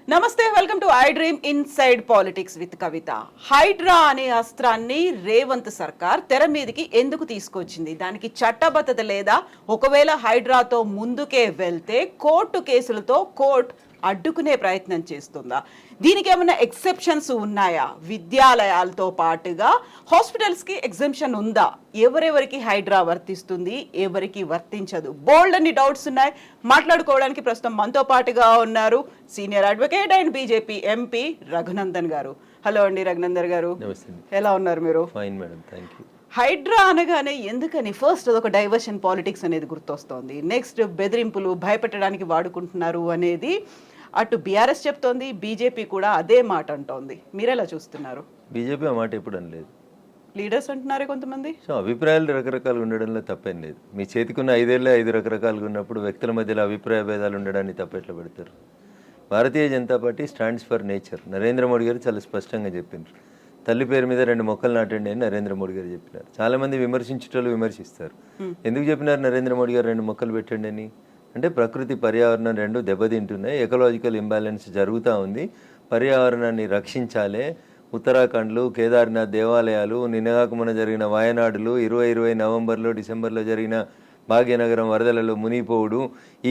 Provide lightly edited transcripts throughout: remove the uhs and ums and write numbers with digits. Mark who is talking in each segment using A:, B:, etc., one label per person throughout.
A: నమస్తే, welcome to I dream inside politics with Kavitha. Hydra అనే అస్త్రాన్ని రేవంత్ సర్కార్ తెర మీదకి ఎందుకు తీసుకొచ్చింది? దానికి చట్టబద్ధత లేదా? ఒకవేళ హైడ్రాతో ముందుకే వెళ్తే కోర్టు కేసులతో కోర్టు అడ్డుకునే ప్రయత్నం చేస్తుందా? దీనికి ఏమైనా ఎక్సెప్షన్స్ ఉన్నాయా? విద్యాలయాలతో పాటుగా హాస్పిటల్స్కి ఎగ్జంప్షన్ ఉందా? ఎవరెవరికి హైడ్రా వర్తిస్తుంది, ఎవరికి వర్తించదు? బోల్డ్ అన్ని డౌట్స్ ఉన్నాయి. మాట్లాడుకోవడానికి ప్రస్తుతం మనతో పాటుగా ఉన్నారు senior advocate and BJP MP Raghunandan garu. Hello అండి రఘునందన్ గారు, ఎలా ఉన్నారు మీరు?
B: Fine madam, thank you.
A: Hydraa అనగానే ఎందుకని ఫస్ట్ అదొక డైవర్షన్ పాలిటిక్స్ అనేది గుర్తొస్తోంది. నెక్స్ట్ బెదిరింపులు, భయపెట్టడానికి వాడుకుంటున్నారు అనేది అటు బీఆర్ఎస్ చెప్తోంది, బీజేపీ కూడా అదే మాట అంటోంది. మీరెలా చూస్తున్నారు?
B: బీజేపీ ఆ మాట ఎప్పుడు అనలేదు.
A: లీడర్స్ అంటున్నారే కొంతమంది.
B: సో అభిప్రాయాలు రకరకాలుగా ఉండడంలో తప్పేం లేదు. మీ చేతికున్న 5 ఏళ్ళే 5 రకరకాలుగా ఉన్నప్పుడు వ్యక్తుల మధ్యలో అభిప్రాయ భేదాలు ఉండడాన్ని తప్పెట్లా పెడతారు? Bharatiya Janata Party stands for nature. Narendra Modi గారు చాలా స్పష్టంగా చెప్పిండ్రు. తల్లి పేరు మీద 2 మొక్కలు నాటండి అని నరేంద్ర మోడీ గారు చెప్పినారు. చాలా మంది విమర్శించేటోళ్ళు విమర్శిస్తారు. ఎందుకు చెప్పినారు నరేంద్ర మోడీ గారు 2 మొక్కలు పెట్టండి అని? అంటే ప్రకృతి పర్యావరణం 2 దెబ్బతింటున్నాయి, ఎకలాజికల్ ఇంబ్యాలెన్స్ జరుగుతూ ఉంది, పర్యావరణాన్ని రక్షించాలి. ఉత్తరాఖండ్లు, కేదార్నాథ్ దేవాలయాలు, నిన్నగాక మొన్న జరిగిన వాయనాడులు, 2020 నవంబర్లో డిసెంబర్లో జరిగిన భాగ్యనగరం వరదలలో మునిగిపోవుడు,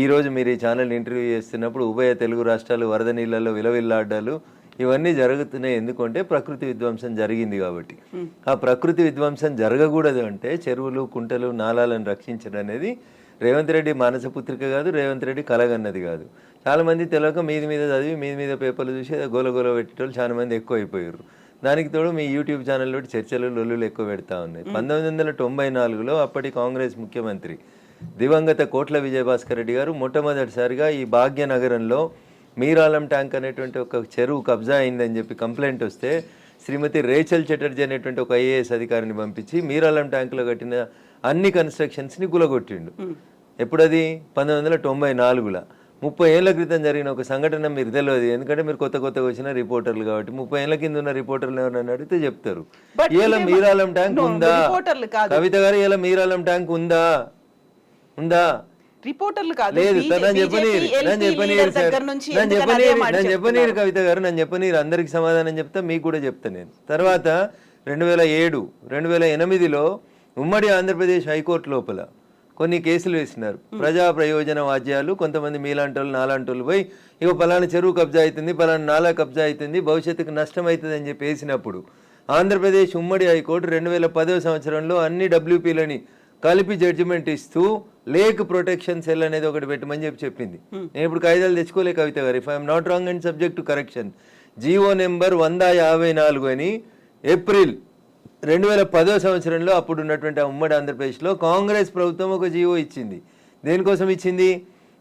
B: ఈరోజు మీరు ఈ ఛానల్ ఇంటర్వ్యూ చేస్తున్నప్పుడు ఉభయ తెలుగు రాష్ట్రాలు వరద నీళ్ళలో విలవిల్లాడ్డాలు, ఇవన్నీ జరుగుతున్నాయి. ఎందుకంటే ప్రకృతి విధ్వంసం జరిగింది కాబట్టి. ఆ ప్రకృతి విధ్వంసం జరగకూడదు అంటే చెరువులు, కుంటలు, నాలాలను రక్షించడం అనేది రేవంత్ రెడ్డి మానసపుత్రిక కాదు, రేవంత్ రెడ్డి కలగన్నది కాదు. చాలామంది తెలియక మీద చదివి మీద పేపర్లు చూసి గోల పెట్టేటోళ్ళు చాలా మంది ఎక్కువ అయిపోయారు. దానికి తోడు మీ యూట్యూబ్ ఛానల్లో చర్చలు, లొల్లులు ఎక్కువ పెడతా ఉన్నాయి. 1994లో అప్పటి కాంగ్రెస్ ముఖ్యమంత్రి దివంగత కోట్ల విజయభాస్కర్ రెడ్డి గారు మొట్టమొదటిసారిగా ఈ భాగ్యనగరంలో మీరాలం ట్యాంక్ అనేటువంటి ఒక చెరువు కబ్జా అయిందని చెప్పి కంప్లైంట్ వస్తే శ్రీమతి రేచల్ చటర్జీ అనేటువంటి ఒక ఐఏఎస్ అధికారిని పంపించి మీరాలం ట్యాంకులో కట్టిన అన్ని కన్స్ట్రక్షన్స్ని గులగొట్టిండు. ఎప్పుడది? 1994లో. 30 ఏళ్ల క్రితం జరిగిన ఒక సంఘటన మీరు తెలియదు, ఎందుకంటే మీరు కొత్తగా వచ్చిన రిపోర్టర్లు కాబట్టి. 30 ఏళ్ల కింద ఉన్న రిపోర్టర్లు ఎవరైనా అడిగితే చెప్తారు. ఇలా మీరాలం ట్యాంక్ ఉందా? కవిత గారు, ఇలా మీరాలం ట్యాంక్ ఉందా?
A: రిపోర్టర్లు కాదు,
B: లేదు. నన్ను చెప్పనీరు కవిత గారు, నన్ను చెప్పనీరు. అందరికి సమాధానం చెప్తా, మీకు కూడా చెప్తా నేను. తర్వాత 2007, 2008లో ఉమ్మడి ఆంధ్రప్రదేశ్ హైకోర్టు లోపల కొన్ని కేసులు వేసినారు. ప్రజా ప్రయోజన వాద్యాలు, కొంతమంది మీలాంటోళ్ళు నాలాంటోళ్ళు పోయి ఇక పలానా చెరువు కబ్జా అవుతుంది, పలానా నాలా కబ్జా అవుతుంది, భవిష్యత్తుకు నష్టం అవుతుంది అని చెప్పి వేసినప్పుడు ఆంధ్రప్రదేశ్ ఉమ్మడి హైకోర్టు 2010వ సంవత్సరంలో అన్ని WPలని కలిపి జడ్జిమెంట్ ఇస్తూ లేక్ ప్రొటెక్షన్ సెల్ అనేది ఒకటి పెట్టమని చెప్పింది. నేను ఇప్పుడు కాయిదాలు తెచ్చుకోలే కవిత గారు, if I'm not wrong and subject to correction. GO number 154 అని ఏప్రిల్ 2010వ సంవత్సరంలో అప్పుడు ఉన్నటువంటి ఉమ్మడి ఆంధ్రప్రదేశ్లో కాంగ్రెస్ ప్రభుత్వం ఒక జీవో ఇచ్చింది. దేనికోసం ఇచ్చింది?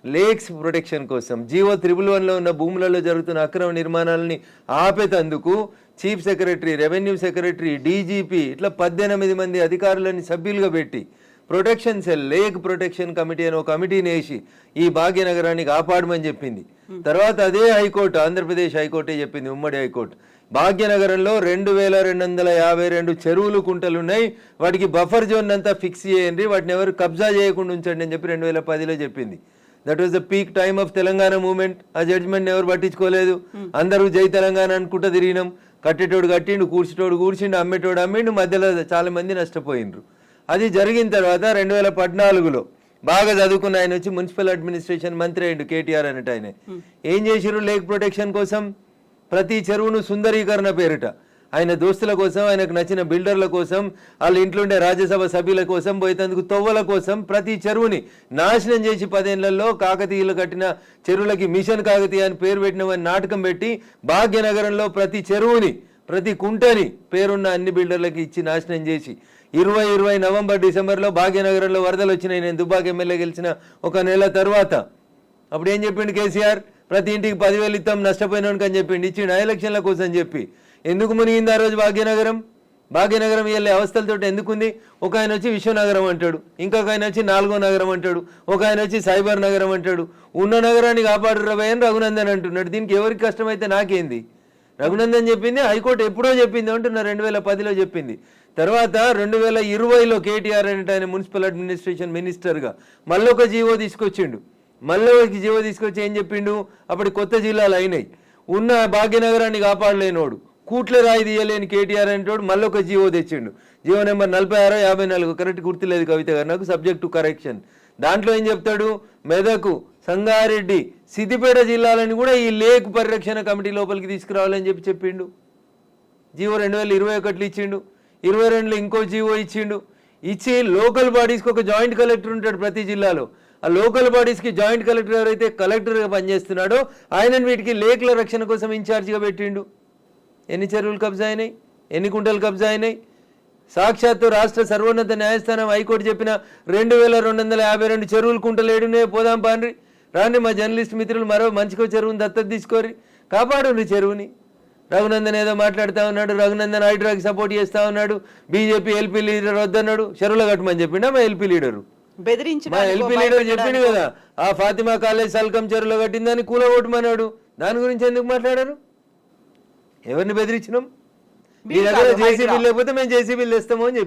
B: లేక్స్ ప్రొటెక్షన్ కోసం. జీవో 111లో ఉన్న భూములలో జరుగుతున్న అక్రమ నిర్మాణాలని ఆపేతందుకు chief secretary, revenue secretary, DGP ఇట్లా 18 మంది అధికారులని సభ్యులుగా పెట్టి protection cell, lake protection committee అని ఒక కమిటీని వేసి ఈ భాగ్యనగరాన్ని కాపాడమని చెప్పింది. తర్వాత అదే హైకోర్టు, ఆంధ్రప్రదేశ్ హైకోర్టే చెప్పింది, ఉమ్మడి హైకోర్టు, భాగ్యనగరంలో 2252 చెరువులు, కుంటలు ఉన్నాయి, వాటికి బఫర్ జోన్ అంతా ఫిక్స్ చేయండి, వాటిని ఎవరు కబ్జా చేయకుండా ఉంచండి అని చెప్పి 2010లో చెప్పింది. That was the peak time of Telangana movement. ఆ జడ్జిమెంట్ ఎవరు పట్టించుకోలేదు. అందరూ జై తెలంగాణ అనుకుంటూ తిరిగినాం. కట్టేటోడు కట్టిండు, కూర్చేటోడు కూర్చిండు, అమ్మేటోడు అమ్మిండు, మధ్యలో చాలా మంది నష్టపోయిండ్రు. అది జరిగిన తర్వాత 2014లో బాగా చదువుకున్న ఆయన వచ్చి మున్సిపల్ అడ్మినిస్ట్రేషన్ మంత్రి అయ్యిండు, కేటీఆర్ అనేట ఆయన. ఏం చేసిరు లేక్ ప్రొటెక్షన్ కోసం? ప్రతి చెరువును సుందరీకరణ పేరిట ఆయన దోస్తుల కోసం, ఆయనకు నచ్చిన బిల్డర్ల కోసం, వాళ్ళ ఇంట్లో ఉండే రాజ్యసభ సభ్యుల కోసం, పోయేందుకు తొవ్వల కోసం ప్రతి చెరువుని నాశనం చేసి 10 ఏళ్లలో కాకతీయులు కట్టిన చెరువులకి మిషన్ కాకతీయ అని పేరు పెట్టినవని నాటకం పెట్టి భాగ్యనగరంలో ప్రతి చెరువుని, ప్రతి కుంటని పేరున్న అన్ని బిల్డర్లకి ఇచ్చి నాశనం చేసి 2020 నవంబర్ డిసెంబర్లో భాగ్యనగరంలో వరదలు వచ్చినాయి. నేను దుబ్బాక ఎమ్మెల్యే గెలిచిన ఒక నెల తర్వాత అప్పుడు ఏం చెప్పిండు కేసీఆర్? ప్రతి ఇంటికి 10,000 ఇస్తాం నష్టపోయినానికి అని చెప్పిండు. ఇచ్చిండు ఎలక్షన్ల కోసం చెప్పి. ఎందుకు మునిగింది ఆ రోజు భాగ్యనగరం? భాగ్యనగరం వెళ్ళే అవస్థలతో ఎందుకుంది? ఒక ఆయన వచ్చి విశ్వనగరం అంటాడు, ఇంకొక ఆయన వచ్చి 4వ నగరం అంటాడు, ఒక ఆయన వచ్చి సైబర్ నగరం అంటాడు. ఉన్న నగరాన్ని కాపాడు రవయ్య అని రఘునందన్ అంటున్నాడు. దీనికి ఎవరికి కష్టమైతే నాకేంది? రఘునందన్ చెప్పింది, హైకోర్టు ఎప్పుడో చెప్పింది అంటున్నా, 2010లో చెప్పింది. తర్వాత 2020లో కేటీఆర్ అంటే ఆయన మున్సిపల్ అడ్మినిస్ట్రేషన్ మినిస్టర్గా మళ్ళొక జీవో తీసుకొచ్చిండు. మళ్ళీ జీవో తీసుకొచ్చి ఏం చెప్పిండు? అప్పటి కొత్త జిల్లాలు అయినాయి. ఉన్న భాగ్యనగరాన్ని కాపాడలేనోడు, కూట్ల రాయి తీయలేని కేటీఆర్ అనేటోడు మళ్ళీ ఒక జీవో తెచ్చిండు. జీవో నెంబర్ 46-54 కరెక్ట్ గుర్తులేదు కవిత గారు నాకు, సబ్జెక్ట్ టు కరెక్షన్. దాంట్లో ఏం చెప్తాడు, మెదకు, సంగారెడ్డి, సిద్దిపేట జిల్లాలని కూడా ఈ లేక్ పరిరక్షణ కమిటీ లోపలికి తీసుకురావాలని చెప్పిండు. జీవో 2021 ఇచ్చిండు, 22లో ఇంకో జీవో ఇచ్చిండు. ఇచ్చి లోకల్ బాడీస్కి ఒక జాయింట్ కలెక్టర్ ఉంటాడు ప్రతి జిల్లాలో. ఆ లోకల్ బాడీస్కి జాయింట్ కలెక్టర్ ఎవరైతే కలెక్టర్గా పనిచేస్తున్నాడో ఆయనను వీటికి లేక్ల రక్షణ కోసం ఇన్ఛార్జిగా పెట్టిండు. ఎన్ని చెరువులు కబ్జా అయినాయి, ఎన్ని కుంటలు కబ్జా అయినాయి? సాక్షాత్తు రాష్ట్ర సర్వోన్నత న్యాయస్థానం హైకోర్టు చెప్పిన 2252 చెరువులు కుంటలు ఏడునే పోదాం పాండ్రి రాండి, మా జర్నలిస్ట్ మిత్రులు మరో మంచికో చెరువుని దత్తత తీసుకోరి, కాపాడు చెరువుని. రఘునందన్ ఏదో మాట్లాడుతూ ఉన్నాడు, రఘునందన్ హైడ్రాకి సపోర్ట్ చేస్తూ ఉన్నాడు, బీజేపీ ఎల్పీ లీడర్ వద్దన్నాడు, చెరువులు కట్టమని చెప్పిండా మా ఎల్పీ లీడరు? మా ఎల్పీ లీడర్ చెప్పిండు కదా, ఆ ఫాతిమా కాలేజ్ సల్కం చెరువులో కట్టిందని కూలగొట్టమన్నాడు. దాని గురించి ఎందుకు మాట్లాడారు? ఎవరిని బెదిరించినాం? మీ దగ్గర జేసీబీలు లేకపోతే మేము జేసీబీలు ఇస్తామో అని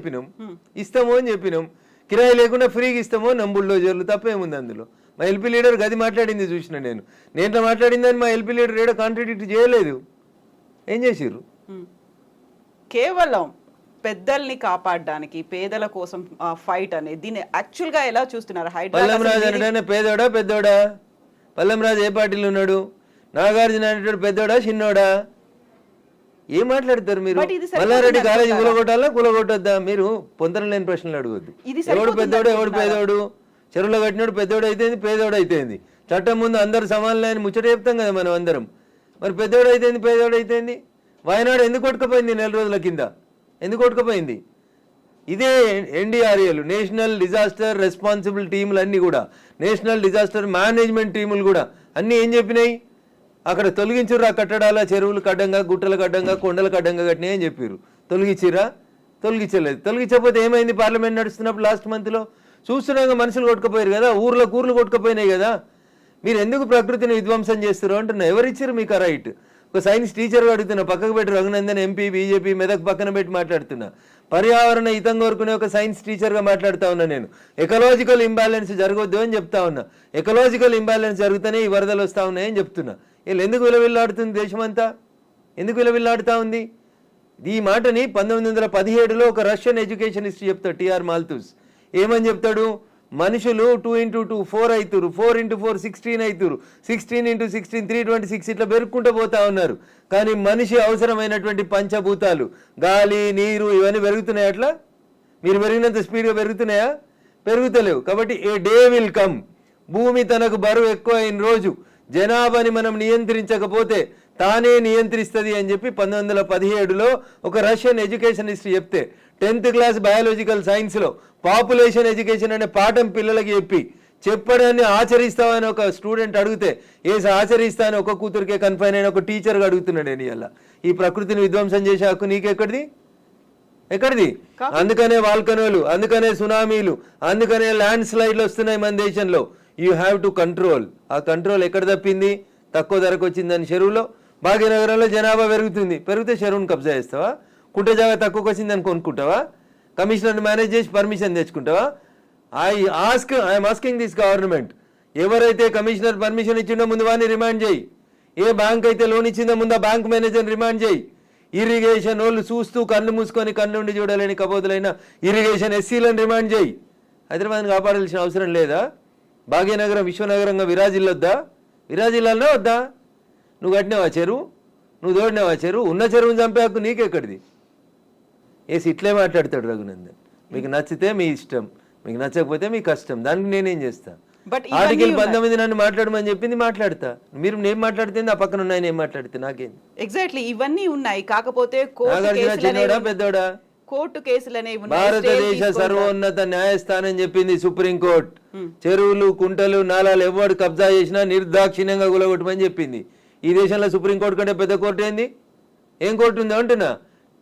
B: చెప్పినాం, కిరాయి లేకుండా ఫ్రీగా ఇస్తామో బుల్డోజర్లు, తప్పేముంది అందులో? మా ఎల్పీ లీడర్ గది మాట్లాడింది చూసిన నేను మాట్లాడిందని మా ఎల్పీ లీడర్ ఏడో కాంట్రాడిక్ట్ చేయలేదు. ఏం చేసిర్రు?
A: కేవలం పెద్దల్ని కాపాడడానికి, పేదల కోసం ఫైట్ అనేది దీన్ని యాక్చువల్ గా ఎలా చూస్తున్నారు?
B: పల్లం రాజు అంటే పేదోడా పెద్దోడా? పల్లం రాజు ఏ పార్టీలో ఉన్నాడు? నాగార్జున అనేటోడు పెద్దోడా చిన్నోడా? ఏం మాట్లాడతారు మీరు? మల్లారెడ్డి కాలేజీ కూలగొట్టొద్దా? మీరు పొంతన లేని ప్రశ్నలు అడగొద్దు. ఎవడు పెద్దోడు ఎవడు పేదోడు? చెరువులో కట్టినోడు పెద్దోడు అయితేంది, పేదోడు అయితేంది. చట్టం ముందు అందరు సమానమైన ముచ్చట చెప్తాం కదా మనం అందరం. మరి పెద్దోడు అయితేంది, పేదోడు అయితేంది? వాయనాడు ఎందుకు కొట్టుకుపోయింది? 4 రోజుల కింద ఎందుకు కొట్టుకుపోయింది? ఇదే ఎన్డీఆర్ఏలు, నేషనల్ డిజాస్టర్ రెస్పాన్సిబుల్ టీములు అన్నీ కూడా, నేషనల్ డిజాస్టర్ మేనేజ్మెంట్ టీములు కూడా అన్నీ ఏం చెప్పినాయి? అక్కడ తొలగించుర్రు ఆ కట్టడాల, చెరువులు కడ్డంగా, గుట్టలు కడ్డంగా, కొండలు కడ్డంగా కట్టినాయి అని చెప్పారు. తొలగించిరా? తొలగించలేదు. తొలగించకపోతే ఏమైంది? పార్లమెంట్ నడుస్తున్నప్పుడు లాస్ట్ మంత్లో చూస్తున్నాగా మనుషులు కొట్టుకుపోయారు కదా, ఊర్లు కొట్టుకుపోయినాయి కదా. మీరు ఎందుకు ప్రకృతిని విధ్వంసం చేస్తారు అంటున్నా. ఎవరిచ్చారు మీకు ఆ రైట్? ఒక సైన్స్ టీచర్ అడుగుతున్నా, పక్కకు పెట్టి రఘునందన్ ఎంపీ బీజేపీ మెదక్ పక్కన పెట్టి మాట్లాడుతున్నా. పర్యావరణ హితం కోరుకునే ఒక సైన్స్ టీచర్గా మాట్లాడుతూ ఉన్నా. నేను ఎకలాజికల్ ఇంబ్యాలెన్స్ జరగొద్దు అని చెప్తా ఉన్నా. ఎకలాజికల్ ఇంబ్యాలెన్స్ జరుగుతూనే ఈ వరదలు వస్తూ ఉన్నాయని చెప్తున్నా. వీళ్ళు ఎందుకు విలవిల్లాడుతుంది దేశమంతా? ఎందుకు విలవిల్లాడుతూ ఉంది? ఈ మాటని 1917లో ఒక రష్యన్ ఎడ్యుకేషనిస్ట్ చెప్తాడు, టిఆర్ మాల్తూస్. ఏమని చెప్తాడు? మనుషులు 2 into 2 4 అవుతారు, 4 into 4 16 అవుతారు, 16 into 16 326 ఇట్లా పెరుక్కుంటూ పోతా ఉన్నారు. కానీ మనిషి అవసరమైనటువంటి పంచభూతాలు గాలి, నీరు ఇవన్నీ పెరుగుతున్నాయి. అట్లా మీరు పెరిగినంత స్పీడ్గా పెరుగుతున్నాయా? పెరుగుతలేవు. కాబట్టి ఏ డే విల్ కమ్, భూమి తనకు బరువు ఎక్కువ అయిన రోజు, జనాభాని మనం నియంత్రించకపోతే తానే నియంత్రిస్తుంది అని చెప్పి 1917లో ఒక రష్యన్ ఎడ్యుకేషనిస్ట్ చెప్తే, 10th క్లాస్ బయాలజికల్ సైన్స్లో పాపులేషన్ ఎడ్యుకేషన్ అనే పాఠం పిల్లలకి చెప్పడాన్ని ఆచరిస్తామని ఒక స్టూడెంట్ అడిగితే, ఆచరిస్తా అని ఒక కూతురికే కన్ఫైన్ అయిన ఒక టీచర్గా అడుగుతున్నాడు. నేను ఇలా ఈ ప్రకృతిని విధ్వంసం చేసే హక్కు నీకెక్కడిది? ఎక్కడిది? అందుకనే వాల్కనోలు, అందుకనే సునామీలు, అందుకనే ల్యాండ్ స్లైడ్లు వస్తున్నాయి మన దేశంలో. You have to control. ఆ కంట్రోల్ ఎక్కడ తప్పింది? తక్కువ ధరకు వచ్చిందని చెరువులో. భాగ్యనగరంలో జనాభా పెరిగితే చెరువును కబ్జా చేస్తావా? కుంట జాగా తక్కువకి వచ్చిందని కొనుక్కుంటావా? కమిషనర్ని మేనేజ్ చేసి పర్మిషన్ తెచ్చుకుంటావా? ఐఎమ్ ఆస్కింగ్ దిస్ గవర్నమెంట్, ఎవరైతే కమిషనర్ పర్మిషన్ ఇచ్చిండో ముందు వాడిని రిమాండ్ చేయి. ఏ బ్యాంక్ అయితే లోన్ ఇచ్చిందో ముందు ఆ బ్యాంక్ మేనేజర్ని రిమాండ్ చేయి. ఇరిగేషన్ వాళ్ళు చూస్తూ కళ్ళు మూసుకొని కళ్ళుండి చూడలేని కబోదులైన ఇరిగేషన్ ఎస్సీలను రిమాండ్ చేయి. హైదరాబాద్ని కాపాడాల్సిన అవసరం లేదా? భాగ్యనగరం విశ్వనగరంగా విరాజిల్లొద్దా? విరాజిల్లాలనే వద్దా? నువ్వు కట్టినావా చెరువు? నువ్వు తోడినావా చెరువు? ఉన్న చెరువుని చంపే హక్కు నీకెక్కడిది? ఇట్లే మాట్లాడతాడు రఘునందన్. మీకు నచ్చితే మీ ఇష్టం, మీకు నచ్చకపోతే మీ కష్టం. దానికి నేనేం చేస్తా? ఆర్టికల్ 19 నన్ను మాట్లాడమని చెప్పింది, మాట్లాడతా. మీరు నేను మాట్లాడితే ఆ పక్కన ఉన్నాయి, నేను మాట్లాడితే నాకేం?
A: ఎగ్జాక్ట్లీ ఇవన్నీ ఉన్నాయి. కాకపోతే
B: పెద్దోడా?
A: కోర్టు కేసులనే
B: భారతదేశ సర్వోన్నత న్యాయస్థానం చెప్పింది, సుప్రీంకోర్టు, చెరువులు, కుంటలు, నాలాలు ఎవరు కబ్జా చేసినా నిర్దాక్షిణ్యంగా గులగొట్టమని చెప్పింది. ఈ దేశంలో సుప్రీంకోర్టు కంటే పెద్ద కోర్టు ఏంది? ఏం కోర్టు ఉంది అంటున్నా?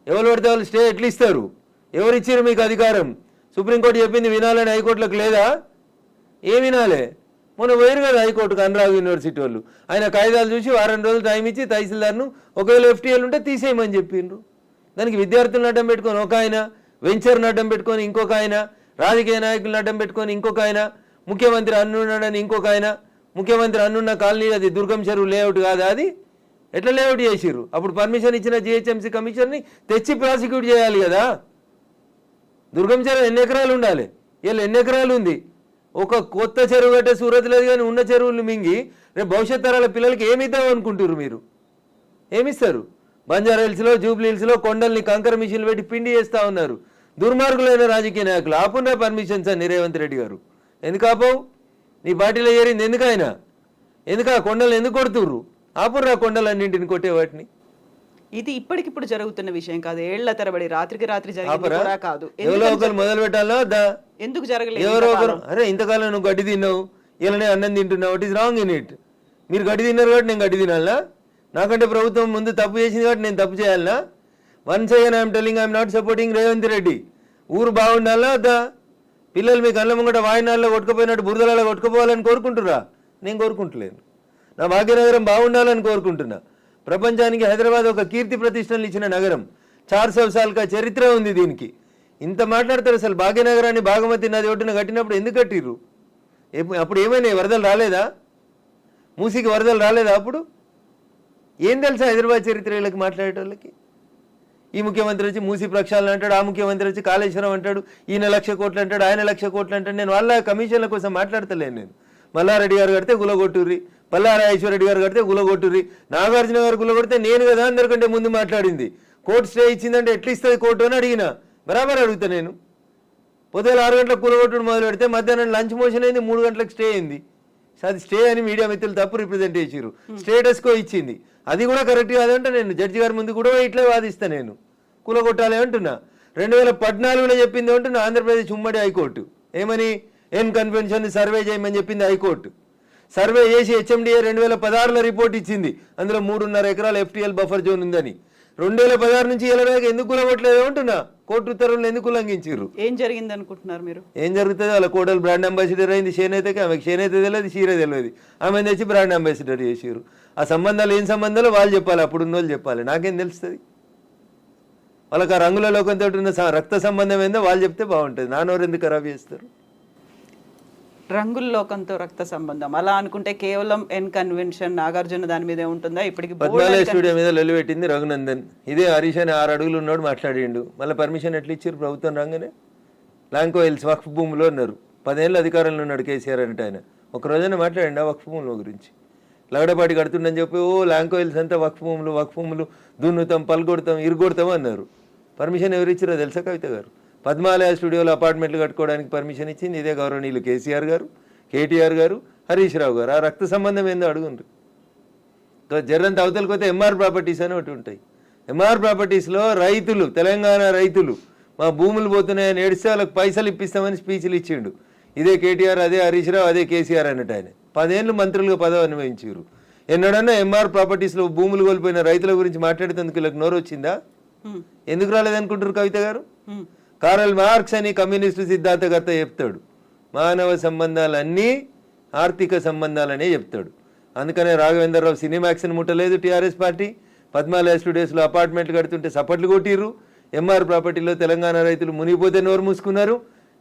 B: ఎవరు పడితే వాళ్ళు స్టే ఎట్లా ఇస్తారు? ఎవరు ఇచ్చారు మీకు అధికారం? సుప్రీంకోర్టు చెప్పింది వినాలని హైకోర్టులకు లేదా? ఏం వినాలే? మొన్న పోయారు కదా హైకోర్టుకు అనురాగ్ యూనివర్సిటీ వాళ్ళు. ఆయన కాయిదాలు చూసి వారం రోజులు టైం ఇచ్చి తహసీల్దార్ను ఒకవేళ ఎఫ్టీఎల్ ఉంటే తీసేయమని చెప్పిండ్రు. దానికి విద్యార్థులను అడ్డం పెట్టుకొని ఒక ఆయన, వెంచర్ను అడ్డం పెట్టుకొని ఇంకొక ఆయన, రాజకీయ నాయకులను అడ్డం పెట్టుకొని ఇంకొక ఆయన, ముఖ్యమంత్రి అన్నున్నాడని ఇంకొక ఆయన, ముఖ్యమంత్రి అన్నున్న కాలనీ అది దుర్గం చెరువు లేఅవుట్ కాదా? అది ఎట్లా లేఅవుట్ చేసిర్రు? అప్పుడు పర్మిషన్ ఇచ్చిన జిహెచ్ఎంసీ కమిషన్ని తెచ్చి ప్రాసిక్యూట్ చేయాలి కదా. దుర్గం చెరువు ఎన్ని ఎకరాలు ఉండాలి? వీళ్ళు ఎన్ని ఎకరాలు ఉంది? ఒక కొత్త చెరువు కట్టే సూరత్ లేదు కానీ ఉన్న చెరువులు మింగి రేపు భవిష్యత్ తరాల పిల్లలకి ఏమి ఇద్దాం అనుకుంటున్నారు మీరు? ఏమిస్తారు? బంజారా హిల్స్లో, జూబ్లీ హిల్స్లో కొండల్ని కంకర మిషన్లు పెట్టి పిండి చేస్తూ ఉన్నారు దుర్మార్గులైన రాజకీయ నాయకులు. ఆపున్నా పర్మిషన్స్ అని రేవంత్ రెడ్డి గారు. ఎందుకు ఆపవు? నీ పార్టీలో ఏరింది ఎందుకైనా? ఎందుకు ఆ కొండలు ఎందుకు కొడుతుర్రు? ఆపుర్రా కొండలన్నింటిని కొట్టే వాటిని.
A: ఇది ఇప్పటికిప్పుడు జరుగుతున్న విషయం కాదు, ఏళ్ల తరబడి రాత్రికి రాత్రి జరిగింది కూడా కాదు.
B: ఎవరో ఒకరు మొదలు పెట్టాలా?
A: ఎందుకు జరగలేదు?
B: ఎవరో ఒకరు, అరే ఇంతకాలం నువ్వు గడ్డి తిన్నావు, ఇలానే అన్నం తింటున్నావు, it is wrong in it. మీరు గడ్డి తిన్నారు కాబట్టి నేను గడ్డి తినాలా? నాకంటే ప్రభుత్వం ముందు తప్పు చేసింది కాబట్టి నేను తప్పు చేయాలా? Once again I'm telling I'm not supporting Revanth Reddy. ఊరు బాగుండాలా వద్దా? పిల్లలు మీ కళ్ళ ముంగట వాయినాల్లో కొట్టుకుపోయినట్టు బురదలలో కొట్టుకుపోవాలని కోరుకుంటురా? నేను కోరుకుంటలేను. నా భాగ్యనగరం బాగుండాలని కోరుకుంటున్నా. ప్రపంచానికి హైదరాబాద్ ఒక కీర్తి ప్రతిష్టలు ఇచ్చిన నగరం. 400 సార్లుగా చరిత్ర ఉంది దీనికి. ఇంత మాట్లాడతారు. అసలు భాగ్యనగరాన్ని భాగమతి నది ఒడ్డున కట్టినప్పుడు ఎందుకు కట్టిర్రు? అప్పుడు ఏమైనా వరదలు రాలేదా? మూసీకి వరదలు రాలేదా? అప్పుడు ఏం తెలుసా హైదరాబాద్ చరిత్ర వీళ్ళకి మాట్లాడేటోళ్ళకి? ఈ ముఖ్యమంత్రి వచ్చి మూసీ ప్రక్షాళన అంటాడు, ఆ ముఖ్యమంత్రి వచ్చి కాళేశ్వరం అంటాడు, ఈయన 1,00,000 కోట్లు అంటాడు, ఆయన 1,00,000 కోట్లు అంటాడు. నేను వాళ్ళ కమిషన్ల కోసం మాట్లాడతలేను. నేను మల్లారెడ్డి గారు కడితే గులగొట్టుర్రి, పల్లారాజేశ్వరరెడ్డి గారు కడితే గులగొట్టుర్రి, నాగార్జున గారు గులగొడితే నేను కదా అందరికంటే ముందు మాట్లాడింది. కోర్టు స్టే ఇచ్చిందంటే ఎట్లా ఇస్తుంది కోర్టు అని అడిగిన. బరాబర్ అడుగుతా నేను. పొద్దున 6 గంటలకు కూలగొట్టుడు మొదలు పెడితే మధ్యాహ్నం లంచ్ మోషన్ అయింది, 3 గంటలకు స్టే అయింది. అది స్టే అని మీడియా మిత్రులు తప్పు రిప్రజెంట్ చేసిరు. స్టేటస్కో ఇచ్చింది, అది కూడా కరెక్ట్ కాదంటే నేను జడ్జి గారి ముందు కూడా ఇట్లే వాదిస్తా. నేను కూలగొట్టాలి అంటున్నా. 2014లో చెప్పింది అంటున్నా ఆంధ్రప్రదేశ్ ఉమ్మడి హైకోర్టు. ఏమని? ఎన్ కన్వెన్షన్ సర్వే చేయమని చెప్పింది హైకోర్టు. సర్వే చేసి హెచ్ఎండిఏ 2016లో రిపోర్ట్ ఇచ్చింది, అందులో 3.5 ఎకరాల ఎఫ్టీఎల్ బఫర్ జోన్ ఉందని. 2016 నుంచి ఇలా ఎందుకు కూలగొట్టలేదు అంటున్నా. కోర్టు ఉత్తర్వులను ఎందుకు ఉల్లంఘించారు?
A: ఏం జరిగింది అనుకుంటున్నారు మీరు?
B: ఏం జరుగుతుంది? వాళ్ళ కోడలు బ్రాండ్ అంబాసిడర్ అయింది చేనేతకి. ఆమెకి చేనేత తెలియదు, చీర తెలియదు. ఆమె తెచ్చి బ్రాండ్ అంబాసిడర్ చేసారు. ఆ సంబంధాలు ఏం సంబంధాలు వాళ్ళు చెప్పాలి, అప్పుడున్న వాళ్ళు చెప్పాలి. నాకేం తెలుస్తుంది? వాళ్ళకి ఆ రంగుల లోకంతో ఉన్న రక్త సంబంధం ఏందో వాళ్ళు చెప్తే బాగుంటుంది. నానోరు ఎందుకు ఖరాబ్ చేస్తారు?
A: రంగుల లోకంతో రక్త సంబంధం అలా అనుకుంటే కేవలం ఎన్ కన్వెన్షన్ నాగార్జున దాని మీదే ఉంటుందా? ఇప్పటికి
B: పద్మాలయ స్టూడియో మీద లొల్లిపెట్టింది రఘునందన్. ఇదే హరీష్ అని 6 అడుగులు ఉన్నాడు మాట్లాడిండు. మళ్ళీ పర్మిషన్ ఎట్లా ఇచ్చారు ప్రభుత్వం రాగానే? లాంకో హిల్స్ వక్ఫ్ భూమిలో ఉన్నారు. 10 ఏళ్ళు అధికారంలో ఉన్నాడు కేసీఆర్ అంటే. ఆయన ఒక రోజైనా మాట్లాడండి ఆ వక్ఫ్ భూముల గురించి? లగడపాటి కడుతుండని చెప్పి లాంకో హిల్స్ అంతా వక్ఫ్ భూములు దున్నుతాం, పలుకొడతాం, ఇరుగొడతాం అన్నారు. పర్మిషన్ ఎవరు ఇచ్చారో తెలుసా కవిత గారు? పద్మాలయ స్టూడియోలో అపార్ట్మెంట్లు కట్టుకోవడానికి పర్మిషన్ ఇచ్చింది ఇదే గౌరవనీయులు కేసీఆర్ గారు, కేటీఆర్ గారు, హరీష్ రావు గారు. ఆ రక్త సంబంధం ఏందో అడుగుండ్రు. జర్రంత అవతలకి పోతే ఎంఆర్ ప్రాపర్టీస్ అని ఒకటి ఉంటాయి. ఎంఆర్ ప్రాపర్టీస్లో రైతులు, తెలంగాణ రైతులు మా భూములు పోతున్నాయని ఏడిస్తే వాళ్ళకి పైసలు ఇప్పిస్తామని స్పీచ్లు ఇచ్చిండు. ఇదే కేటీఆర్, అదే హరీష్ రావు, అదే కేసీఆర్ అన్నట్టు. ఆయన 10 ఏళ్ళు మంత్రులుగా పదవి అనుభవించారు. ఎన్నడన్నా ఎంఆర్ ప్రాపర్టీస్లో భూములు కోల్పోయిన రైతుల గురించి మాట్లాడేందుకు వీళ్ళకి నోరు వచ్చిందా? ఎందుకు రాలేదనుకుంటారు కవిత గారు? కారల్ మార్క్స్ అని కమ్యూనిస్టు సిద్ధాంతకర్త చెప్తాడు, మానవ సంబంధాలన్నీ ఆర్థిక సంబంధాలనే చెప్తాడు. అందుకనే రాఘవేంద్రరావు సినిమాక్స్ని ముట్టలేదు టీఆర్ఎస్ పార్టీ. పద్మాలయ స్టూడియోస్లో అపార్ట్మెంట్లు కడుతుంటే సపట్లు కొట్టిర్రు. ఎంఆర్ ప్రాపర్టీలో తెలంగాణ రైతులు మునిగిపోతే నోరు మూసుకున్నారు.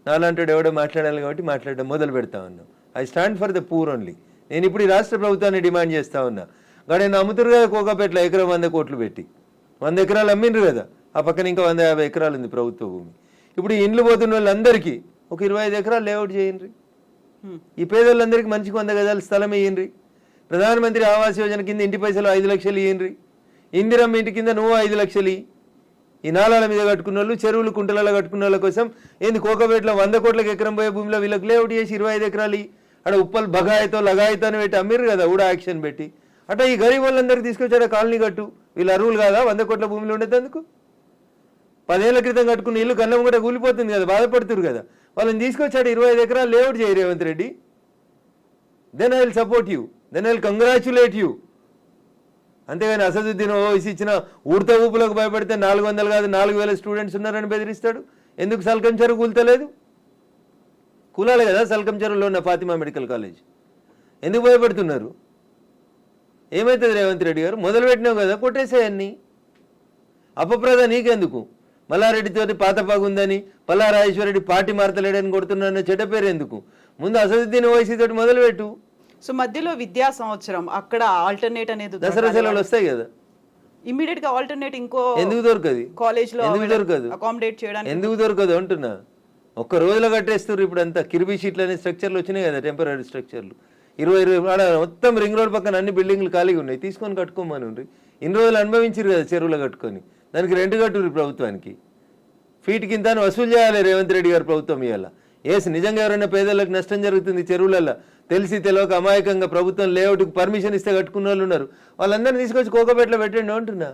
B: నాలాంటి ఎవడో మాట్లాడాలి కాబట్టి మాట్లాడడం మొదలు పెడతా ఉన్నాం. I stand for the poor only. నేను ఇప్పుడు ఈ రాష్ట్ర ప్రభుత్వాన్ని డిమాండ్ చేస్తా ఉన్నా. కానీ అమ్ముతురు కదా కోకాపేటలో ఎకరం 100 కోట్లు పెట్టి 100 ఎకరాలు అమ్మిండ్రు కదా. ఆ పక్కన ఇంకా 150 ఎకరాలు ఉంది ప్రభుత్వ భూమి. ఇప్పుడు ఈ ఇండ్లు పోతున్న వాళ్ళందరికీ ఒక 25 ఎకరాలు లేఅవుట్ చేయండి. ఈ పేదోళ్ళందరికీ మంచికి 100 గజాల స్థలం ఇయ్యండి. ప్రధానమంత్రి ఆవాస్ యోజన కింద ఇంటి పైసలు 5 లక్షలు ఇయ్యండి. ఇందిరమ్మ ఇంటి కింద నువ్వు 5 లక్షలు. ఈ నాలాల మీద కట్టుకున్న వాళ్ళు, చెరువులు కుంటలలో కట్టుకున్న వాళ్ళ కోసం ఏంది కోకపేటలో 100 కోట్లకు ఎకరం పోయే భూమిలో వీళ్ళకి లేఅవుట్ చేసి 25 ఎకరాలు అక్కడ ఉప్పల్ బగాయతో లగాయతో అని పెట్టి అమ్మిర్రు కదా ఊడా యాక్షన్ పెట్టి. అట్లా ఈ గరీబ్ వాళ్ళందరికీ తీసుకొచ్చాడు కాలనీ కట్టు. వీళ్ళు అరువులు కాదా 100 కోట్ల భూమిలో ఉండేందుకు? 10 ఏళ్ల క్రితం కట్టుకున్న ఇల్లు కన్నం కూడా కూలిపోతుంది కదా, బాధపడుతురు కదా. వాళ్ళని తీసుకొచ్చాడు 25 ఎకరాలు లేఅవుట్ చేయి Revanth Reddy. Then I will support you, then I will congratulate you. అంతేగాని అసదుద్దీన్ ఓవైసీ ఇచ్చిన ఉడత ఊపులకు భయపడితే 400 కాదు 4000 స్టూడెంట్స్ ఉన్నారని బెదిరిస్తాడు. ఎందుకు సల్కం చెరువు కూల్తలేదు? కూలాలి కదా సల్కం చెరువులో ఉన్న ఫాతిమా మెడికల్ కాలేజ్. ఎందుకు భయపడుతున్నారు? ఏమవుతుంది రేవంత్ రెడ్డి గారు? మొదలు పెట్టినావు కదా, కొట్టేసేయన్ని. అపప్రద నీకెందుకు? మల్లారెడ్డితోటి పాత పగుందని, పల్లారాజేశ్వరరెడ్డి పార్టీ మారతలేడని కొడుతున్నారన్న చెడ్డ పేరు ఎందుకు? ముందు అసదుద్దీన్ ఓవైసీ తోటి మొదలుపెట్టు.
A: సో మధ్యలో విద్యా సంవత్సరం అక్కడ ఆల్టర్నేట్ అనేది
B: దసరా సెలవులు వస్తాయి కదా,
A: ఇమీడియట్ గా ఆల్టర్నేట్ ఇంకో
B: ఎందుకు దొరకదు?
A: కాలేజ్ లో
B: ఎందుకు దొరకదు?
A: అకామిడేట్ చేయడానికి
B: ఎందుకు దొరకదు అంటున్నా. ఒక్క రోజులో కట్టేస్తారు. ఇప్పుడు అంతా కిర్బీ షీట్లు అనే స్ట్రక్చర్లు వచ్చినాయి కదా, టెంపరీ స్ట్రక్చర్లు. 20 మొత్తం రింగ్ రోడ్ పక్కన అన్ని బిల్డింగ్లు ఖాళీగా ఉన్నాయి, తీసుకొని కట్టుకోమని ఉండ్రి. ఇన్ని రోజులు అనుభవించారు కదా చెరువులో కట్టుకొని, దానికి రెంట్ కట్టుర్రి ప్రభుత్వానికి. ఫీట్ కింద వసూలు చేయాలి రేవంత్ రెడ్డి గారు ప్రభుత్వం ఇవాళ. నిజంగా ఎవరైనా పేదలకు నష్టం జరుగుతుంది చెరువులలో తెలిసి తెలియక అమాయకంగా ప్రభుత్వం లేఅవుట్కి పర్మిషన్ ఇస్తే కట్టుకున్న వాళ్ళు ఉన్నారు, వాళ్ళందరినీ తీసుకొచ్చి కోకపేటలో పెట్టండి అంటున్నా.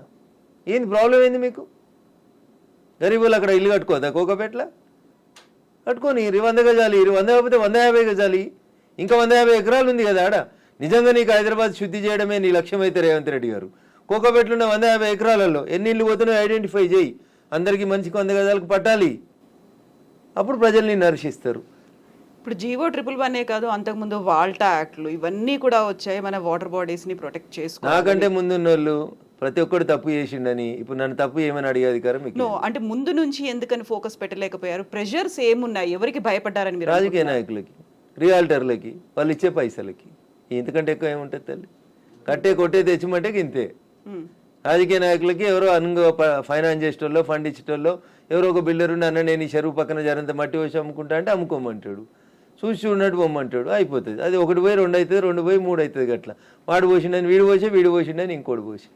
B: ఏంది ప్రాబ్లం ఏంది మీకు? గరీబులు అక్కడ ఇల్లు కట్టుకోదా కోకపేటలో? కట్టుకొని 100 గజాలి, 100 కాకపోతే 150 గజాలి, ఇంకా 150 ఎకరాలు ఉంది కదా ఆడ. నిజంగా నీకు హైదరాబాద్ శుద్ధి చేయడమే నీ లక్ష్యం అయితే రేవంత్ రెడ్డి గారు, కోకపేటలో ఉన్న 150 ఎకరాలలో ఎన్ని ఇళ్ళు పోతున్నాయో ఐడెంటిఫై చేయి, అందరికీ మంచికి 100 గజాలకు పట్టాలి, అప్పుడు ప్రజల్ని నర్శిస్తారు.
A: ఇప్పుడు జీవో 111 కాదు, అంతకుముందు వాల్టా యాక్ట్లు ఇవన్నీ కూడా వచ్చాయి మన వాటర్ బాడీస్ ని ప్రొటెక్ట్ చేసుకో.
B: నాకంటే ముందున్న వాళ్ళు ప్రతి ఒక్కరు తప్పు చేసిండని ఇప్పుడు నన్ను తప్పు ఏమని అడిగే అధికారం మీకు?
A: అంటే ముందు నుంచి ఎందుకని ఫోకస్ పెట్టలేకపోయారు? ప్రెషర్స్ ఏమున్నాయి? ఎవరికి భయపడ్డారని మీరు?
B: రాజకీయ నాయకులకి, రియాల్టర్లకి, వాళ్ళు ఇచ్చే పైసలకి. ఇంతకంటే ఎక్కువ ఏముంటుంది తల్లి? కట్టే కొట్టే తెచ్చిమంటే ఇంతే. రాజకీయ నాయకులకి ఎవరో ఫైనాన్స్ చేసేటోళ్ళు, ఫండ్ ఇచ్చేటోళ్ళు, ఎవరో ఒక బిల్డర్ ఉండి అన్న నేను ఈ చెరువు పక్కన జరంత మట్టి వచ్చి అమ్ముకుంటా అంటే అమ్ముకోమంటాడు, చూసి చూడనట్టు పొమ్మంటాడు, అయిపోతుంది. అది 1 పోయి 2 అవుతుంది, 2 పోయి 3 అవుతుంది. అట్లా వాడు పోసిండని వీడు పోసి, వీడు పోసిండని ఇంకోటి పోసి.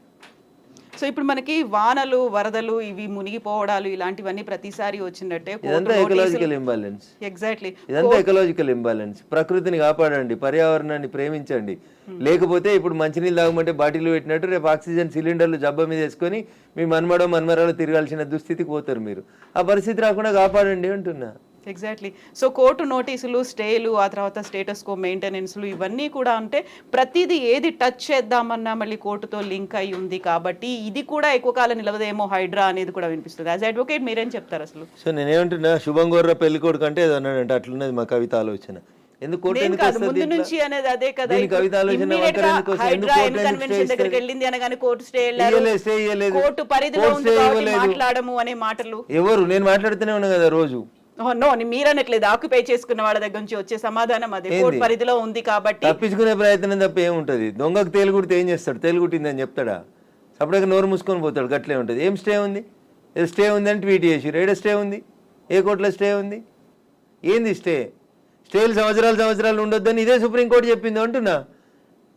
A: సో ఇప్పుడు మనకి వానలు, వరదలు, ఇవి మునిగిపోవడాలు ఇలాంటివన్నీ ప్రతిసారి వచ్చినట్టే.
B: ఇదంతా ఎకలాజికల్ ఇంబాలెన్స్.
A: ఎగ్జాక్ట్లీ,
B: ఇదంతా ఎకలాజికల్ ఇంబాలెన్స్. ప్రకృతిని కాపాడండి, పర్యావరణాన్ని ప్రేమించండి. లేకపోతే ఇప్పుడు మంచినీళ్ళు తాగమంటే బాటిల్ పెట్టినట్టు రేపు ఆక్సిజన్ సిలిండర్లు జబ్బ మీద వేసుకొని మీ మన్మరాలు తిరగాల్సిన దుస్థితికి పోతారు మీరు. ఆ పరిస్థితి రాకుండా కాపాడండి అంటున్నా.
A: ఎగ్జాక్ట్లీ. సో కోర్టు నోటీసులు, స్టేలు, ఆ తర్వాత స్టేటస్ కో మెయింటెనెన్స్లు ఇవన్నీ కూడా అంటే ప్రతిదీ ఏది టచ్ చేద్దామన్నా మళ్ళీ కోర్టుతో లింక్ అయి ఉంది కాబట్టి ఇది కూడా ఎక్కువ కాలం నిలవదేమో హైడ్రా అనేది కూడా వినిపిస్తుంది. యాజ్ అడ్వకేట్ మీరేం చెప్తారు అసలు?
B: సో నేనేమంటున్నా, శుభం గోర్ర పెళ్లి కొడుకు అంటే ఏదో అన్నాడంటే అట్లున్నది మా కవిత ఆలోచన. ఎందుకు కోర్టు
A: ముందు నుంచి అనేది అదే కదా. వెళ్ళింది అనగానే కోర్టు స్టే కోర్టు పరిధిలో మాట్లాడము అనే మాటలు
B: ఎవరు? నేను మాట్లాడుతూనే ఉన్నా కదా రోజు.
A: నో, మీరనట్లేదు. ఆక్యుపై చేసుకున్న వాళ్ళ దగ్గర నుంచి వచ్చే సమాధానం అదే, కోర్టు పరిధిలో ఉంది కాబట్టి.
B: తప్పించుకునే ప్రయత్నం తప్ప ఏముంటది? దొంగకు తేలుగుడితే ఏం చేస్తాడు? తేలుగుట్టిందని చెప్తాడా? అప్పటికి నోరు మూసుకొని పోతాడు. గట్లే ఉంటుంది. ఏం స్టే ఉంది? స్టే ఉంది అని ట్వీట్ చేసి ఏడ స్టే ఉంది? ఏ కోర్టులో స్టే ఉంది? ఏంది స్టే? స్టేలు సంవత్సరాలు ఉండొద్దని ఇదే సుప్రీంకోర్టు చెప్పింది అంటున్నా.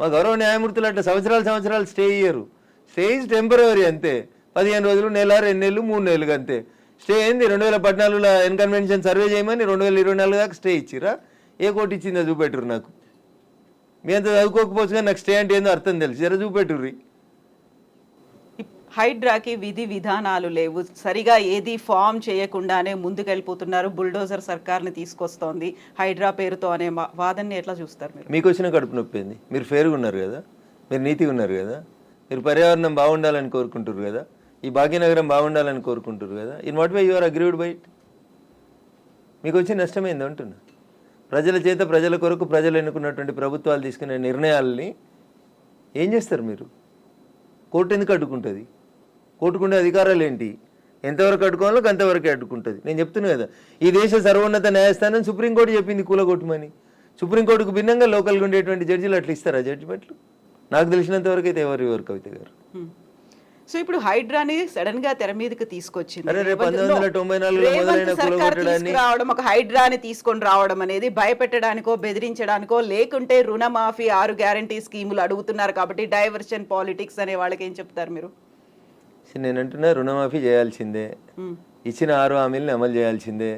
B: మా గౌరవ న్యాయమూర్తులు అట్లా సంవత్సరాలు స్టే ఇయ్యరు. స్టే ఈజ్ టెంపరరీ అంతే. 15 రోజులు, నెల, 2 నెలలు, 3 నెలలు అంతే. స్టే ఏంది? 2014లో ఎన్కన్వెన్షన్ సర్వే చేయమని 2024 దాకా స్టే ఇచ్చిరా? ఏ కోర్టు ఇచ్చిందో చూపెట్టురు నాకు. మీ అంత చదువుకోకపోవచ్చు కానీ నాకు స్టే అంటే ఏందో అర్థం తెలుసు. జర చూపెట్టుర్రి.
A: హైడ్రాకి విధి విధానాలు లేవు, సరిగా ఏది ఫామ్ చేయకుండానే ముందుకెళ్ళిపోతున్నారు. బుల్డోజర్ సర్కార్ని తీసుకొస్తోంది హైడ్రా పేరుతో అనే వాదనని ఎట్లా చూస్తారు మీరు?
B: మీకు వచ్చిన కడుపు నొప్పింది. మీరు ఫేర్గా ఉన్నారు కదా, మీరు నీతిగా ఉన్నారు కదా, మీరు పర్యావరణం బాగుండాలని కోరుకుంటారు కదా, ఈ భాగ్యనగరం బాగుండాలని కోరుకుంటారు కదా. In what way you are agreed by it? మీకు వచ్చే నష్టమైంది అంటున్నా. ప్రజల చేత, ప్రజల కొరకు ప్రజలు ఎన్నుకున్నటువంటి ప్రభుత్వాలు తీసుకునే నిర్ణయాలని ఏం చేస్తారు మీరు? కోర్టు ఎందుకు అడ్డుకుంటుంది? కోర్టుకుండే అధికారాలు ఏంటి? ఎంతవరకు అడ్డుకోవాలో అంతవరకే అడ్డుకుంటుంది. నేను చెప్తున్నా కదా, ఈ దేశ సర్వోన్నత న్యాయస్థానం సుప్రీంకోర్టు చెప్పింది కూలగొట్టమని. సుప్రీంకోర్టుకు భిన్నంగా లోకల్గా ఉండేటువంటి జడ్జిలు అట్లా ఇస్తారా జడ్జిమెంట్లు? నాకు తెలిసినంత వరకు అయితే ఎవరు కవిత గారు.
A: సో ఇప్పుడు హైడ్రాని సడన్ గా తెర మీదకి తీసుకొచ్చింది.
B: 1994
A: తీసుకురావడం, ఒక హైడ్రాని తీసుకొని రావడం అనేది భయపెట్టడానికో, బెదిరించడానికో, లేకుంటే రుణమాఫీ 6 గ్యారంటీ స్కీములు అడుగుతున్నారు కాబట్టి డైవర్షన్ పాలిటిక్స్ అనే వాళ్ళకి ఏం చెప్తారు మీరు?
B: నేను అంటున్నా, రుణమాఫీ చేయాల్సిందే, ఇచ్చిన 6 హామీలను అమలు చేయాల్సిందే.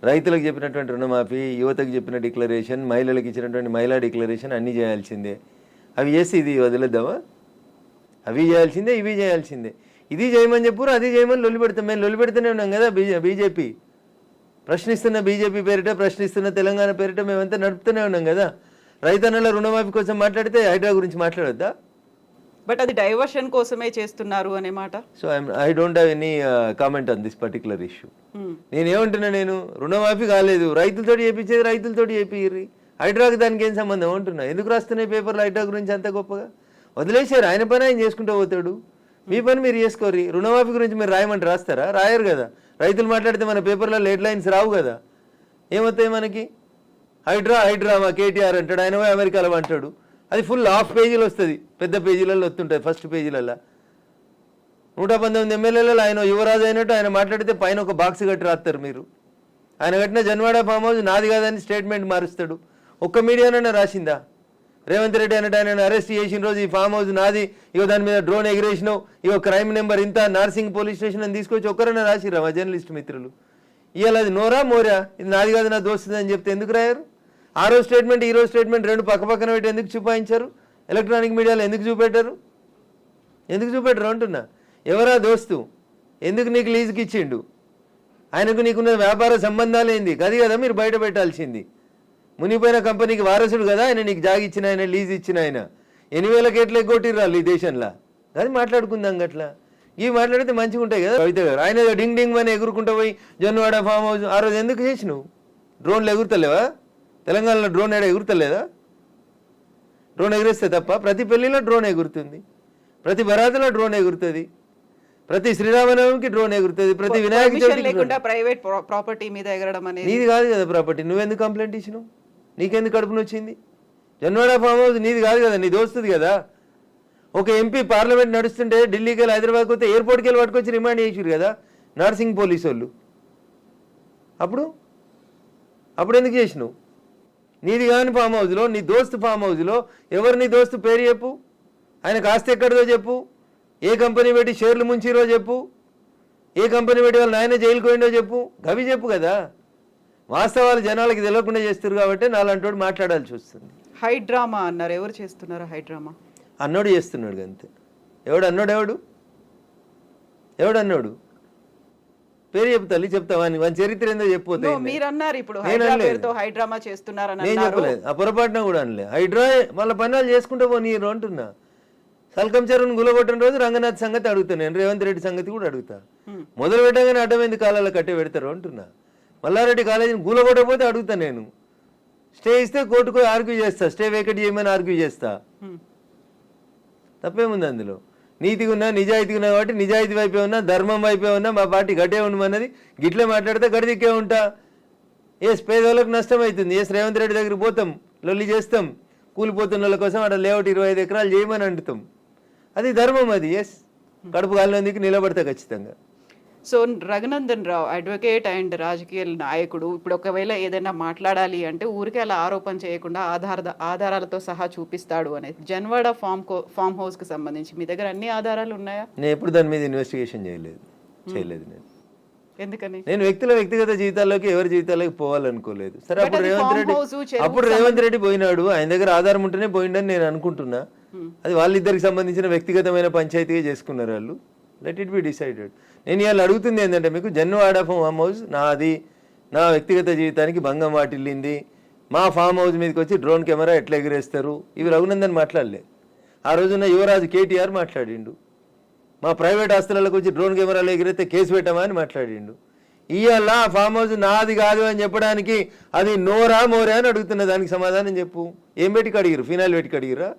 B: రైతులకు చెప్పినటువంటి రుణమాఫీ, యువతకు చెప్పిన డిక్లరేషన్, మహిళలకు ఇచ్చినటువంటి మహిళా డిక్లరేషన్ అన్నీ చేయాల్సిందే. అవి చేసి ఇది వదిలేద్దామా? అవి చేయాల్సిందే, ఇవి చేయాల్సిందే. ఇది చేయమని చెప్పురు, అది చేయమని లొల్లి పెడతాం. మేము లొల్లి పెడుతూనే ఉన్నాం కదా. బీజేపీ ప్రశ్నిస్తున్న, బీజేపీ పేరిట ప్రశ్నిస్తున్న తెలంగాణ పేరిట మేమంతా నడుపుతూనే ఉన్నాం కదా. రైతన్నల రుణమాఫీ కోసం మాట్లాడితే హైడ్రా గురించి మాట్లాడొద్దా?
A: బట్ అది డైవర్షన్ కోసమే చేస్తున్నారు అనే మాట.
B: So I don't have any comment on this particular issue. నేనేమంటున్నా, నేను రుణమాఫీ కాలేదు, రైతులతో చేయించేది రైతులతో చేపిర్రి, హైడ్రాకి దానికి ఏం సంబంధం అంటున్నా. ఎందుకు రాస్తున్నాయి పేపర్లు హైడ్రా గురించి అంత గొప్పగా? వదిలేసారు, ఆయన పని ఆయన చేసుకుంటూ పోతాడు, మీ పని మీరు చేసుకోరు. రుణమాఫీ గురించి మీరు రాయమంటే రాస్తారా? రాయరు కదా. రైతులు మాట్లాడితే మన పేపర్లో హెడ్ లైన్స్ రావు కదా. ఏమవుతాయి మనకి? హైడ్రా మా కేటీఆర్ అంటాడు, ఆయన పోయి అమెరికాలో అంటాడు. అది ఫుల్ హాఫ్ పేజీలు వస్తుంది, పెద్ద పేజీలలో వస్తుంటుంది, ఫస్ట్ పేజీలలో 119 ఎమ్మెల్యేలలో ఆయన యువరాజు అయినట్టు ఆయన మాట్లాడితే పైన ఒక బాక్స్ కట్టి రాస్తారు మీరు. ఆయన కట్టిన జన్వాడ ఫామ్ హౌస్ నాది కాదని స్టేట్మెంట్ మారుస్తాడు. ఒక్క మీడియానైనా రాసిందా? రేవంత్ రెడ్డి అన్నట్టు ఆయన అరెస్ట్ చేసిన రోజు ఈ ఫామ్ హౌస్ నాది, ఇగో దాని మీద డ్రోన్ ఎగిరేసినావు, ఇగో క్రైమ్ నెంబర్ ఇంత, నార్సింగ్ పోలీస్ స్టేషన్ అని తీసుకొచ్చి ఒక్కరైనా రాసిరా మా జర్నలిస్ట్ మిత్రులు? ఇవాళ అది నోరా మోరా, ఇది నాది కాదు నా దోస్తుంది అని చెప్తే ఎందుకు రాయారు? ఆ రోజు స్టేట్మెంట్ ఈ రోజు స్టేట్మెంట్ రెండు పక్క పక్కన పెట్టి ఎందుకు చూపాయించారు? ఎలక్ట్రానిక్ మీడియాలో ఎందుకు చూపెట్టారు? అంటున్నా. ఎవరా దోస్తు? ఎందుకు నీకు లీజుకి ఇచ్చిండు? ఆయనకు నీకున్న వ్యాపార సంబంధాలు ఏంది? అది కదా మీరు బయట పెట్టాల్సింది. మునిపోయిన కంపెనీకి వారసుడు కదా ఆయన, నీకు జాగి ఇచ్చిన ఆయన, లీజ్ ఇచ్చిన ఆయన. 8,000 కోట్లు ఎగ్గొట్టిర్రాళ్ళు ఈ దేశంలో. అది మాట్లాడుకుందాం అట్లా. ఇవి మాట్లాడితే మంచిగా ఉంటాయి కదా కవిత గారు. ఆయన డింగ్ డింగ్ అని ఎగురుకుంటూ పోయి జొన్నవాడ ఫామ్ హౌస్ ఆ రోజు ఎందుకు చేసినావు? డ్రోన్లు ఎగురుతలేవా? తెలంగాణలో డ్రోన్ ఏడా ఎగురుతలేదా? డ్రోన్ ఎగిరేస్తే తప్ప ప్రతి పెళ్లిలో డ్రోన్ ఎగురుతుంది, ప్రతి బరాతలో డ్రోన్ ఎగురుతుంది, ప్రతి శ్రీరామనవమికి డ్రోన్ ఎగురుతుంది, ప్రతి వినాయక చవితికి.
A: ప్రైవేట్ ప్రాపర్టీ మీద ఎగరడం అనేది
B: నీది కాదు కదా ప్రాపర్టీ. నువ్వెందుకు కంప్లైంట్ ఇచ్చినావు? నీకెందుకు కడుపున వచ్చింది? జన్వాడ ఫామ్ హౌస్ నీది కాదు కదా, నీది వస్తుంది కదా. ఒక ఎంపీ పార్లమెంట్ నడుస్తుంటే ఢిల్లీకి వెళ్ళి హైదరాబాద్కి వస్తే ఎయిర్పోర్ట్కి వెళ్ళి పట్టుకొచ్చి రిమాండ్ చేసారు కదా నార్సింగ్ పోలీసు వాళ్ళు. అప్పుడు ఎందుకు చేసినావు? నీది కాని ఫామ్ హౌస్లో, నీ దోస్తు ఫామ్ హౌస్లో ఎవరు నీ దోస్తు పేరు చెప్పు, ఆయనకు ఆస్తి ఎక్కడిదో చెప్పు, ఏ కంపెనీ పెట్టి షేర్లు ముంచిరో చెప్పు, ఏ కంపెనీ పెట్టి వాళ్ళ నాయన జైలుకు పోయిండో చెప్పు, గవి చెప్పు కదా. వాస్తవాలు జనాలకి తెలియకుండా చేస్తారు కాబట్టి నాలంటోడు మాట్లాడాల్సి వస్తుంది.
A: హైడ్రామా అన్నారు, ఎవరు చేస్తున్నారు హైడ్రామా?
B: అన్నోడు చేస్తున్నాడు అంతే. ఎవడు అన్నోడు పేరు చెప్తా చెప్తావా? వాని చరిత్ర ఏందో చెప్పిపోతే
A: మీరు అన్నారు ఇప్పుడు హైడ్రామా చేస్తున్నారని.
B: నేను చెప్పలేదు, ఆ పొరపాటున కూడా అనలే. హైడ్రా వాళ్ళ పనులు చేసుకుంటూ పోనీరు అంటున్నా. సల్కం చెరువును గులగొట్టిన రోజు రంగనాథ్ సంగతి అడుగుతాను నేను, రేవంత్ రెడ్డి సంగతి కూడా అడుగుతా. మొదలు పెట్టగానే అడ్డమైంది కాలాల కట్టే పెడతారు అంటున్నా. మల్లారెడ్డి కాలేజీని గులగొట్టకపోతే అడుగుతా నేను. స్టే ఇస్తే కోర్టుకు ఆర్గ్యూ చేస్తా, స్టే వేకెట్ చేయమని ఆర్గ్యూ చేస్తా. తప్పేముంది అందులో? నీతిగా ఉన్నా నిజాయితీగా ఉన్నా కాబట్టి నిజాయితీ వైపే ఉన్నా, ధర్మం వైపే ఉన్నా, మా పార్టీ గట్టే ఉండమన్నది. గిట్లే మాట్లాడితే గడిదిక్కే ఉంటా. పేదవాళ్ళకు నష్టం అవుతుంది. రేవంత్ రెడ్డి దగ్గరికి పోతాం, లొల్లి చేస్తాం, కూలిపోతున్న వాళ్ళ కోసం అక్కడ లేఅవుట్ 25 ఎకరాలు చేయమని అంటుతాం. అది ధర్మం. అది కడుపు కాలినందుకు నిలబడతా ఖచ్చితంగా.
A: So Raghunandan Rao advocate and రాజకీయ నాయకుడు ఇప్పుడు ఒకవేళ ఏదైనా మాట్లాడాలి అంటే ఊరికే అలా ఆరోపణ చేయకుండా ఆధారాలతో సహా చూపిస్తాడు అనేది. జన్వాడ ఫామ్ హౌస్ కి సంబంధించి మీ దగ్గర అన్ని ఆధారాలు ఉన్నాయా?
B: నేను ఎప్పుడు దాని మీద ఇన్వెస్టిగేషన్ చేయలేదు. నేను
A: ఎందుకని?
B: నేను వ్యక్తిగత జీవితాల్లోకి ఎవరి జీవితాల్లోకి పోవాలనుకోలేదు. సరే, అప్పుడు రేవంత్ రెడ్డి పోయినాడు, ఆయన దగ్గర ఆధారం ఉంటేనే పోయిండని నేను అనుకుంటున్నా. అది వాళ్ళిద్దరికి సంబంధించిన వ్యక్తిగతమైన పంచాయతీగా చేసుకున్నారు వాళ్ళు. Let it be decided. నేను ఇవాళ అడుగుతుంది ఏంటంటే, మీకు జన్వాడ ఫామ్ హౌస్ నాది, నా వ్యక్తిగత జీవితానికి భంగం వాటిల్లింది, మా ఫామ్ హౌస్ మీదకి వచ్చి డ్రోన్ కెమెరా ఎట్లా ఎగిరేస్తారు, ఇవి రఘునందన్ మాట్లాడలే. ఆ రోజున యువరాజు కేటీఆర్ మాట్లాడిండు. మా ప్రైవేట్ ఆస్తులకు వచ్చి డ్రోన్ కెమెరాలు ఎగిరితే కేసు పెట్టమా అని మాట్లాడిండు. ఇవాళ ఆ ఫామ్ హౌస్ నాది కాదు అని చెప్పడానికి అది నోరా మోరా అని అడుగుతున్న, దానికి సమాధానం చెప్పు. ఏం పెట్టి కడిగిరు? ఫినాయిల్ పెట్టి కడిగిరా?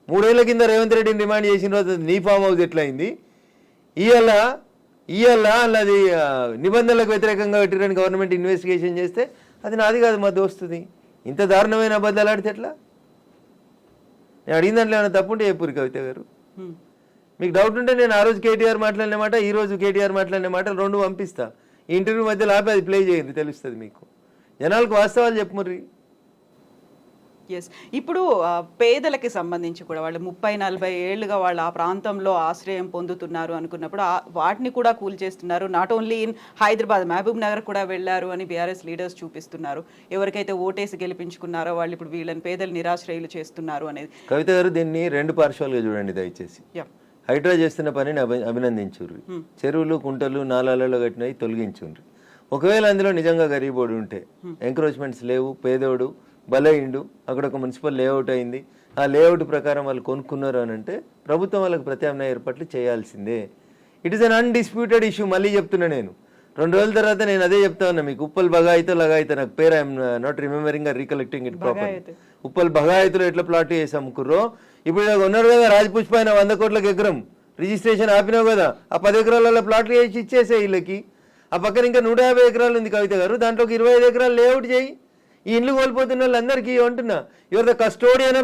B: 3 ఏళ్ల కింద రేవంత్ రెడ్డిని రిమాండ్ చేసిన రోజు నీ ఫామ్ హౌస్ ఎట్లయింది? ఇవాళ అది నిబంధనలకు వ్యతిరేకంగా పెట్టిరని గవర్నమెంట్ ఇన్వెస్టిగేషన్ చేస్తే అది నాది కాదు మా దోస్తుంది. ఇంత దారుణమైన అబద్ధాలు ఆడితే ఎట్లా? నేను అడిగిన దాంట్లో ఏమైనా తప్పుంటే చెప్పురు కవిత గారు. మీకు డౌట్ ఉంటే నేను ఆ రోజు కేటీఆర్ మాట్లాడిన మాట, ఈ రోజు కేటీఆర్ మాట్లాడిన మాటలు 2 పంపిస్తా. ఈ ఇంటర్వ్యూ మధ్యలో ఆపి అది ప్లే చేయండి, తెలుస్తుంది మీకు. జనాలకు వాస్తవాలు చెప్పుమర్రి.
A: ఎస్, ఇప్పుడు పేదలకి సంబంధించి కూడా వాళ్ళు 30-40 ఏళ్ళుగా వాళ్ళు ఆ ప్రాంతంలో ఆశ్రయం పొందుతున్నారు అనుకున్నప్పుడు వాటిని కూడా కూల్చేస్తున్నారు. Not only in Hyderabad, Mahabubnagar కూడా వెళ్ళారు అని బీఆర్ఎస్ లీడర్స్ చూపిస్తున్నారు. ఎవరికైతే ఓటేసి గెలిపించుకున్నారో వాళ్ళు ఇప్పుడు వీళ్ళని పేదలు నిరాశ్రయులు చేస్తున్నారు అనేది.
B: కవిత గారు, దీన్ని 2 పార్శ్వాలుగా చూడండి దయచేసి. హైడ్రా చేస్తున్న పనిని అభినందించుర్రి. చెరువులు, కుంటలు, నాలాలలో కట్టినవి తొలగించుండ్రి. ఒకవేళ అందులో నిజంగా గరీబోడు ఉంటే, ఎంక్రోచ్మెంట్స్ లేవు, పేదోడు బలైండు, అక్కడ ఒక మున్సిపల్ లేఅవుట్ అయింది, ఆ లేఅవుట్ ప్రకారం వాళ్ళు కొనుక్కున్నారు అని అంటే ప్రభుత్వం వాళ్ళకి ప్రత్యామ్నాయ ఏర్పాట్లు చేయాల్సిందే. It is an undisputed issue. మళ్ళీ చెప్తున్నా నేను, 2 రోజుల తర్వాత నేను అదే చెప్తా ఉన్నా మీకు. ఉప్పల్ బగాయితో లగాయితో, నాకు పేరు I'm not remembering or recollecting it proper. Uppal బగాయితులు ఎట్లా ప్లాట్ చేసి అమ్ముకుర్రో, ఇప్పుడు ఇలా ఉన్నారు కదా రాజపుష్ప ఆయన 100 కోట్లకు ఎకరం రిజిస్ట్రేషన్ ఆపినావు కదా, ఆ 10 ఎకరాలలో ప్లాట్లు చేసి ఇచ్చేసే వీళ్ళకి. ఆ పక్కన ఇంకా 150 ఎకరాలు ఉంది కవిత గారు, దాంట్లో 25 ఎకరాలు లేఅవుట్ చేయి. ఈ ఇండ్లు కోల్పోతున్న వాళ్ళందరికీ ఏమంటున్నా యువర్ ద కస్టోడియన్